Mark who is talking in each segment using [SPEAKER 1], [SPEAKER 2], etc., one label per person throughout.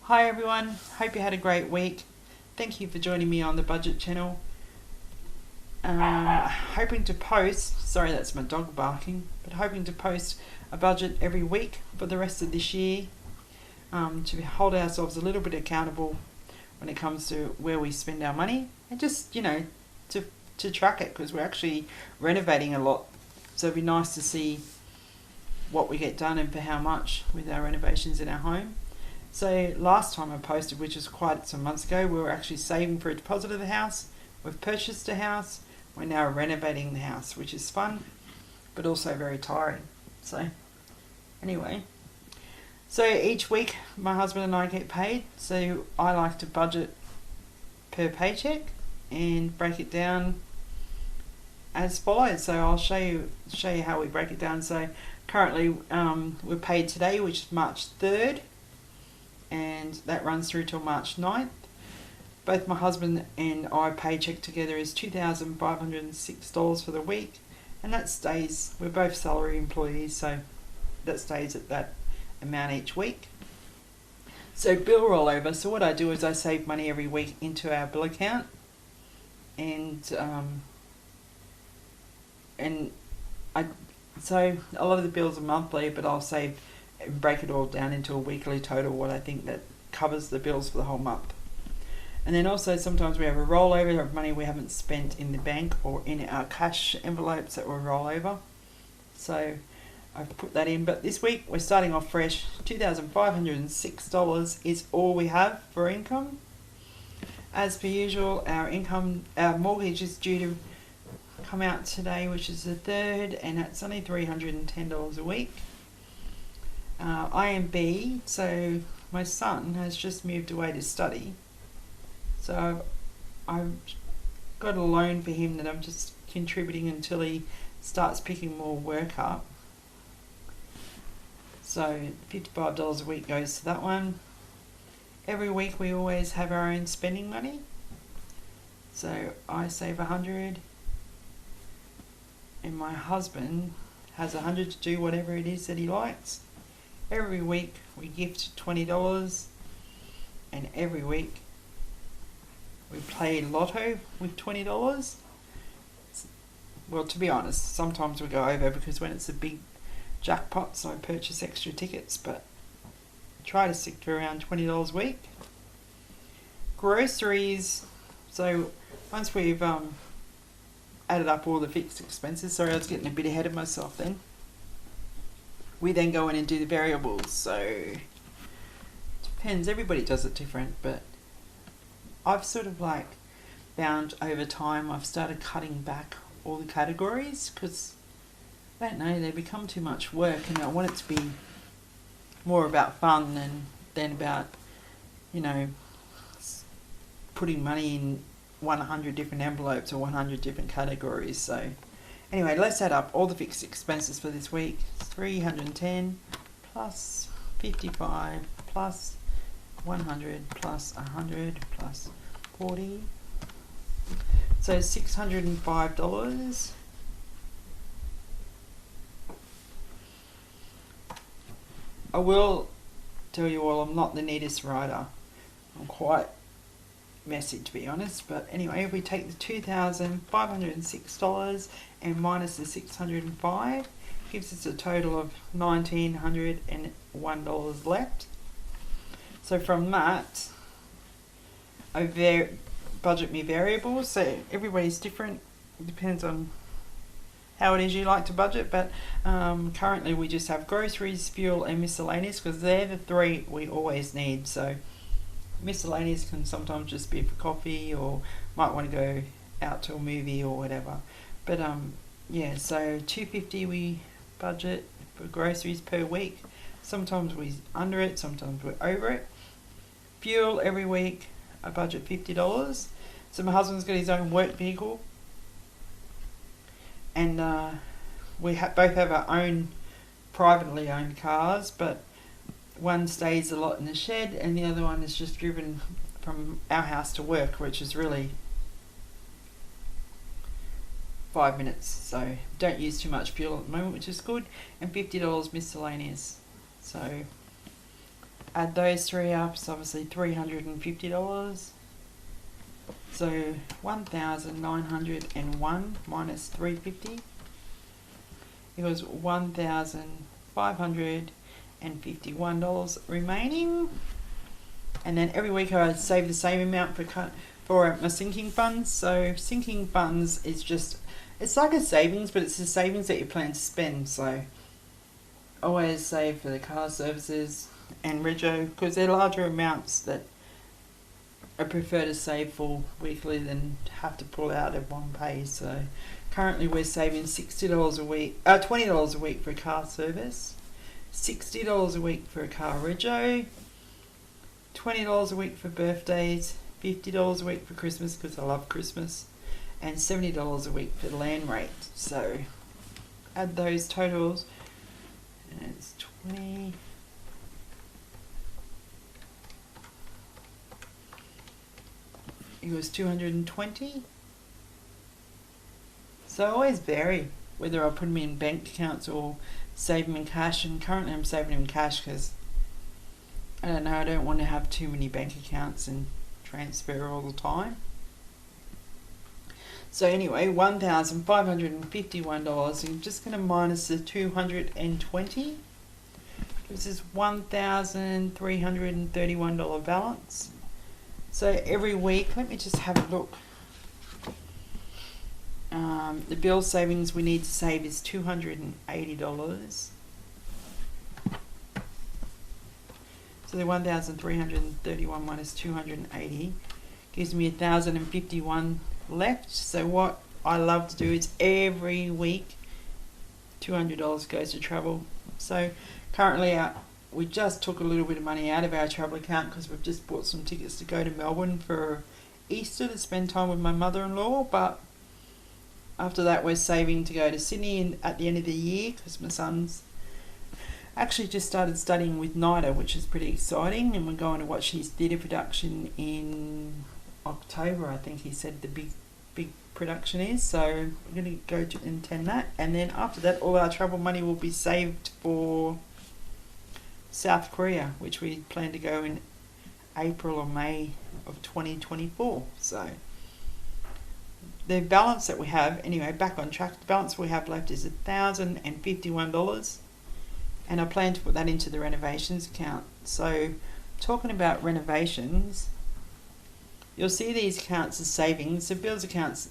[SPEAKER 1] Hi everyone, hope you had a great week. Thank you for joining me on the budget channel. Hoping to post, sorry that's my dog barking, but hoping to post a budget every week for the rest of this year, to hold ourselves a little bit accountable when it comes to where we spend our money, and just, to track it, because we're actually renovating a lot. So it'd be nice to see what we get done and for how much with our renovations in our home. So last time I posted, which was quite some months ago, we were actually saving for a deposit of the house. We've purchased a house. We're now renovating the house, which is fun, but also very tiring. So anyway, so each week my husband and I get paid. So I like to budget per paycheck and break it down as follows. So I'll show you how we break it down. So currently we're paid today, which is March 3rd. And that runs through till March 9th. Both my husband and I paycheck together is $2,506 for the week, and that stays, we're both salary employees, so that stays at that amount each week. So bill rollover, so what I do is I save money every week into our bill account, and so a lot of the bills are monthly, but I'll save and break it all down into a weekly total, what I think that covers the bills for the whole month. And then also sometimes we have a rollover of money we haven't spent in the bank or in our cash envelopes that will roll over. So I've put that in, but this week we're starting off fresh. $2,506 is all we have for income. As per usual, our mortgage is due to come out today, which is the 3rd, and that's only $310 a week. IMB, so my son has just moved away to study, so I've got a loan for him that I'm just contributing until he starts picking more work up. So $55 a week goes to that one. Every week we always have our own spending money, so I save $100 and my husband has $100 to do whatever it is that he likes. Every week we gift $20, and every week we play lotto with $20. Well, to be honest, sometimes we go over because when it's a big jackpot, so I purchase extra tickets, but try to stick to around $20 a week. Groceries, so once we've added up all the fixed expenses, sorry I was getting a bit ahead of myself then, we then go in and do the variables. So depends, everybody does it different, but I've sort of like found over time I've started cutting back all the categories because I don't know, they become too much work, and I want it to be more about fun than about, putting money in 100 different envelopes or 100 different categories. So anyway, let's add up all the fixed expenses for this week. 310 plus 55 plus 100 plus 100 plus 40. So $605. I will tell you all, I'm not the neatest writer. I'm quite messy, to be honest, but anyway, if we take the $2,506 and minus the 605, gives us a total of $1,901 left. So from that, I budget me variables. So everybody's different, it depends on how it is you like to budget, but currently we just have groceries, fuel and miscellaneous, because they're the three we always need. So miscellaneous can sometimes just be for coffee, or might want to go out to a movie or whatever. But yeah, so $250 we budget for groceries per week. Sometimes we're under it, sometimes we're over it. Fuel every week I budget $50. So my husband's got his own work vehicle, and we both have our own privately owned cars, but one stays a lot in the shed and the other one is just driven from our house to work, which is really 5 minutes, so don't use too much fuel at the moment, which is good. And $50 miscellaneous. So Add those three up, it's obviously $350. So 1,901 minus 350 equals $1,551 remaining. And then every week I save the same amount for my sinking funds. So sinking funds is just, it's like a savings, but it's the savings that you plan to spend. So always save for the car services and rego, because they're larger amounts that I prefer to save for weekly than have to pull out of one pay. So currently we're saving $60 a week, $20 a week for a car service, $60 a week for a car rego, $20 a week for birthdays, $50 a week for Christmas because I love Christmas, and $70 a week for land rate. So add those totals and it's 20. It was 220. So I always vary whether I put them in bank accounts or save them in cash, and currently I'm saving them in cash because I don't know, I don't want to have too many bank accounts and transfer all the time. So anyway, $1,551. I'm just going to minus the 220. This is $1,331 balance. So every week, let me just have a look. The bill savings we need to save is $280. So the 1,331 minus 280 gives me 1,051 left. So what I love to do is every week $200 goes to travel. So currently we just took a little bit of money out of our travel account because we've just bought some tickets to go to Melbourne for Easter to spend time with my mother-in-law, but after that we're saving to go to Sydney at the end of the year because my son's actually just started studying with NIDA, which is pretty exciting, and we're going to watch his theatre production in October. I think he said the big production is, so we're going to go to attend that, and then after that all our travel money will be saved for South Korea, which we plan to go in April or May of 2024. So the balance that we have, anyway, back on track, the balance we have left is $1,051, and I plan to put that into the renovations account. So talking about renovations, you'll see these accounts as savings. The bills accounts,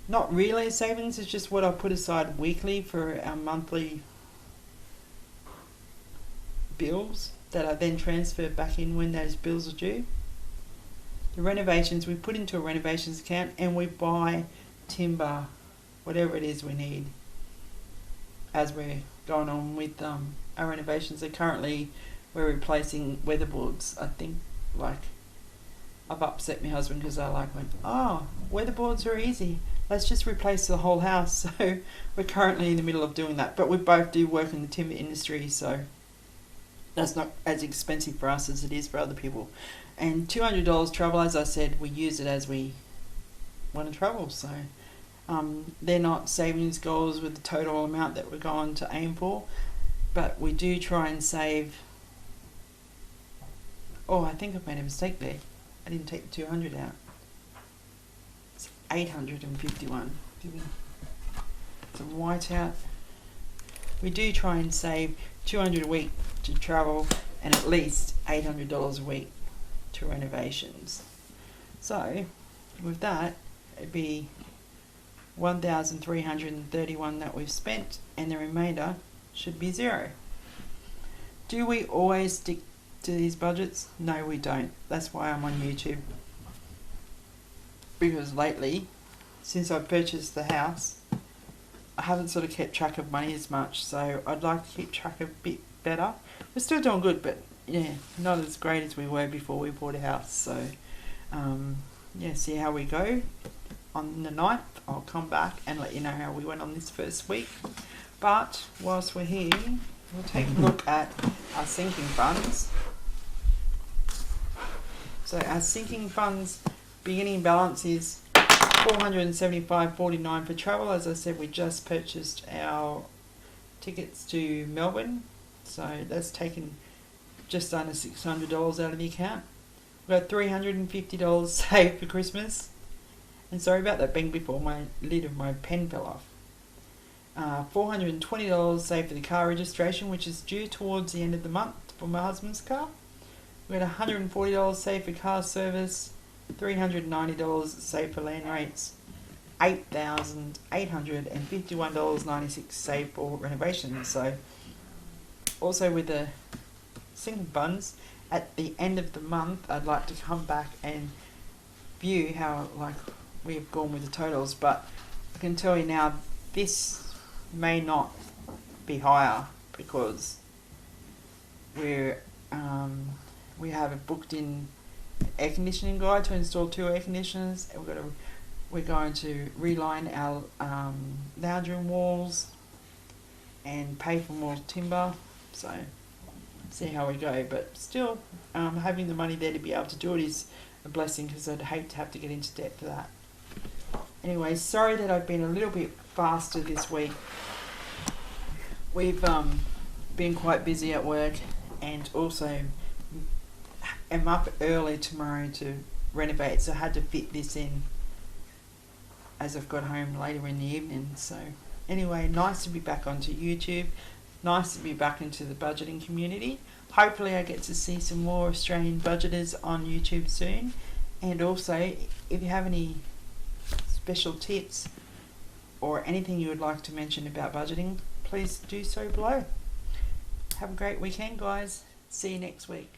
[SPEAKER 1] not really a savings, it's just what I put aside weekly for our monthly bills that I then transfer back in when those bills are due. The renovations we put into a renovations account, and we buy timber, whatever it is we need as we're going on with our renovations. So currently we're replacing weatherboards. I think, like, I've upset my husband because I went, oh, weatherboards are easy, let's just replace the whole house. So we're currently in the middle of doing that, but we both do work in the timber industry, so that's not as expensive for us as it is for other people. And $200 travel, as I said, we use it as we want to travel. So they're not savings goals with the total amount that we're going to aim for, but we do try and save. Oh, I think I've made a mistake there. I didn't take the 200 out. It's 851. It's a whiteout. We do try and save $200 a week to travel and at least $800 a week to renovations. So with that, it'd be 1,331 that we've spent, and the remainder should be zero. Do we always stick to these budgets? No, we don't. That's why I'm on YouTube, because lately, since I purchased the house, I haven't sort of kept track of money as much, so I'd like to keep track a bit better. We're still doing good, but yeah, not as great as we were before we bought a house. So yeah, see how we go. On the 9th, I'll come back and let you know how we went on this first week. But whilst we're here, we'll take a look at our sinking funds. So our sinking funds beginning balance is $475.49 for travel. As I said, we just purchased our tickets to Melbourne, so that's taken just under $600 out of the account. We've got $350 saved for Christmas. And sorry about that bang before my lid of my pen fell off. $420 saved for the car registration, which is due towards the end of the month for my husband's car. We got $140 saved for car service, $390 saved for land rates, $8,851.96 saved for renovations. So, also with the single funds, at the end of the month, I'd like to come back and view how we've gone with the totals. But I can tell you now, this may not be higher because we have it booked in air conditioning guy to install 2 air conditioners, and we're going to reline our lounge room walls and pay for more timber. So see how we go, but still having the money there to be able to do it is a blessing, because I'd hate to have to get into debt for that. Anyway, sorry that I've been a little bit faster this week. We've been quite busy at work, and also am up early tomorrow to renovate, so I had to fit this in as I've got home later in the evening. So anyway, nice to be back onto YouTube, nice to be back into the budgeting community. Hopefully I get to see some more Australian budgeters on YouTube soon, and also if you have any special tips or anything you would like to mention about budgeting, please do so below. Have a great weekend, guys. See you next week.